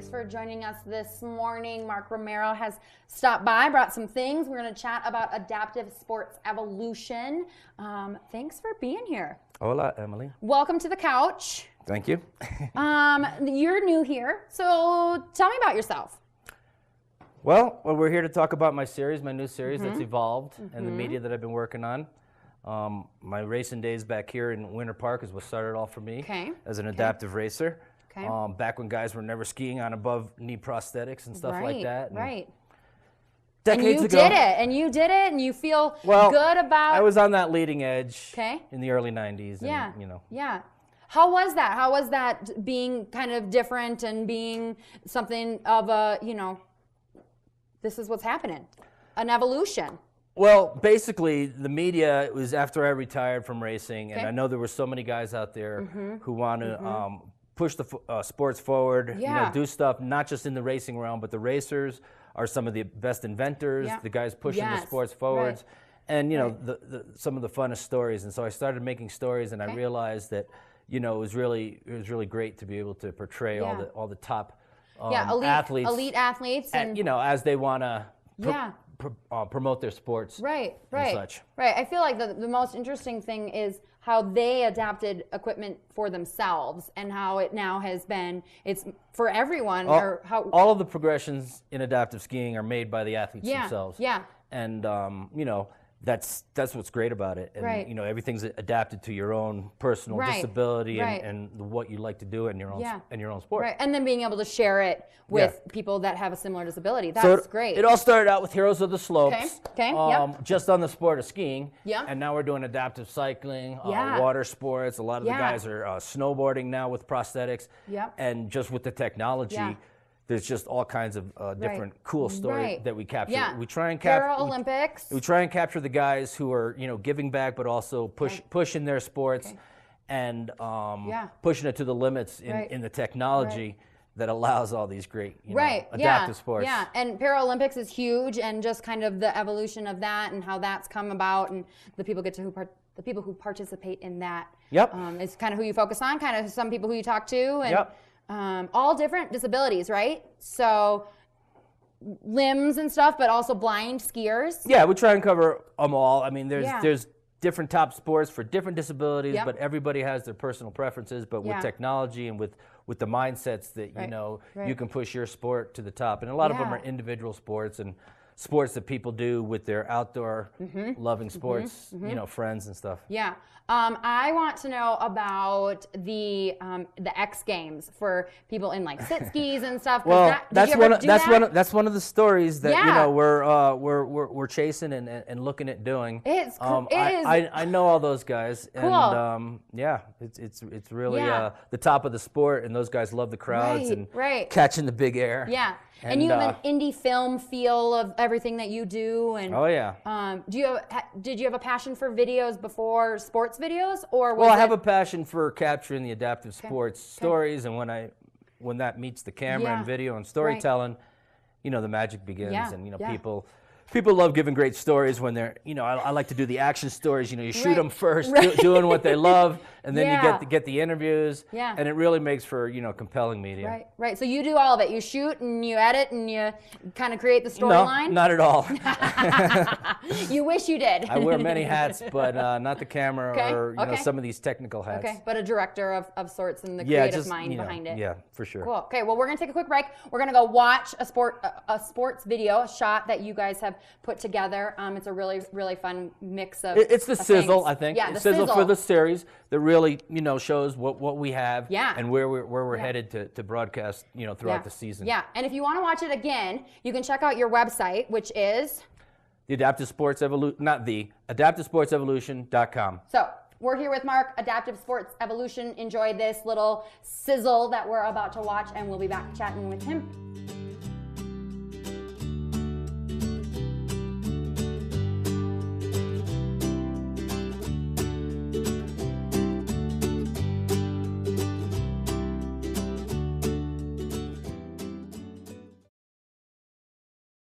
Thanks for joining us this morning. Marc Romero has stopped by, brought some things. We're going to chat about adaptive sports evolution. Thanks for being here. Hola, Emily. Welcome to the couch. Thank you. You're new here, so tell me about yourself. Well, we're here to talk about my series, my new series that's evolved, and the media that I've been working on. My racing days back here in Winter Park is what started off for me as an adaptive racer. Back when guys were never skiing on above knee prosthetics and stuff like that. Decades ago. And you did it, and you feel good about. I was on that leading edge in the early 90s. Yeah. And, you know. Yeah. How was that? How was that being kind of different and being something of a, this is what's happening, an evolution? Well, basically, the media, it was after I retired from racing, and I know there were so many guys out there who want to push the sports forward, do stuff not just in the racing realm, but the racers are some of the best inventors, the guys pushing the sports forwards, and some of the funnest stories. And so I started making stories, and I realized that it was really great to be able to portray all the top elite athletes, and as they want to promote their sports, and such. Right. I feel like the most interesting thing is how they adapted equipment for themselves and how it now has been, it's for everyone. All of the progressions in adaptive skiing are made by the athletes themselves. And, that's what's great about it. And, everything's adapted to your own personal disability and what you like to do in your own sport. Right. And then being able to share it with people that have a similar disability. That's great. It all started out with Heroes of the Slopes. Just on the sport of skiing. And now we're doing adaptive cycling, water sports. A lot of the guys are snowboarding now with prosthetics. And just with the technology, there's just all kinds of different cool stories that we capture. We try and Paralympics. We try and capture the guys who are giving back, but also pushing their sports and pushing it to the limits in the technology that allows all these great adaptive sports. Yeah, and Paralympics is huge, and just kind of the evolution of that and how that's come about, and the people the people who participate in that. Is kind of who you focus on, kind of some people who you talk to, and all different disabilities, right? So limbs and stuff, but also blind skiers. Yeah, we try and cover them all. I mean, there's different top sports for different disabilities, but everybody has their personal preferences. But with technology and with the mindsets that you can push your sport to the top, and a lot of them are individual sports and sports that people do with their outdoor loving sports, friends and stuff. Yeah. I want to know about the X Games for people in like sit skis and stuff. Well, that's one of the stories that we're chasing and looking at doing. I know all those guys, and it's really the top of the sport, and those guys love the crowds and catching the big air. Yeah. And you have an indie film feel of everything that you do, and did you have a passion for videos before sports videos, or was I have a passion for capturing the adaptive sports stories, and when that meets the camera and video and storytelling, the magic begins, and people love giving great stories when they're, I like to do the action stories. You shoot them first, doing what they love, and then you get the interviews, and it really makes for, compelling media. Right. So you do all of it. You shoot and you edit and you kind of create the storyline? No, not at all. You wish you did. I wear many hats, but not the camera or some of these technical hats. Okay, but a director of sorts and the creative mind behind it. Yeah, for sure. Cool. Okay, well, we're going to take a quick break. We're going to go watch a sports video, a shot that you guys have put together. It's a really, really fun mix of It's the sizzle, things. I think. Yeah, the sizzle for the series that really, shows what we have and where we're headed to broadcast, throughout the season. Yeah, and if you want to watch it again, you can check out your website, which is? AdaptiveSportsEvolution.com. So, we're here with Marc, Adaptive Sports Evolution. Enjoy this little sizzle that we're about to watch, and we'll be back chatting with him.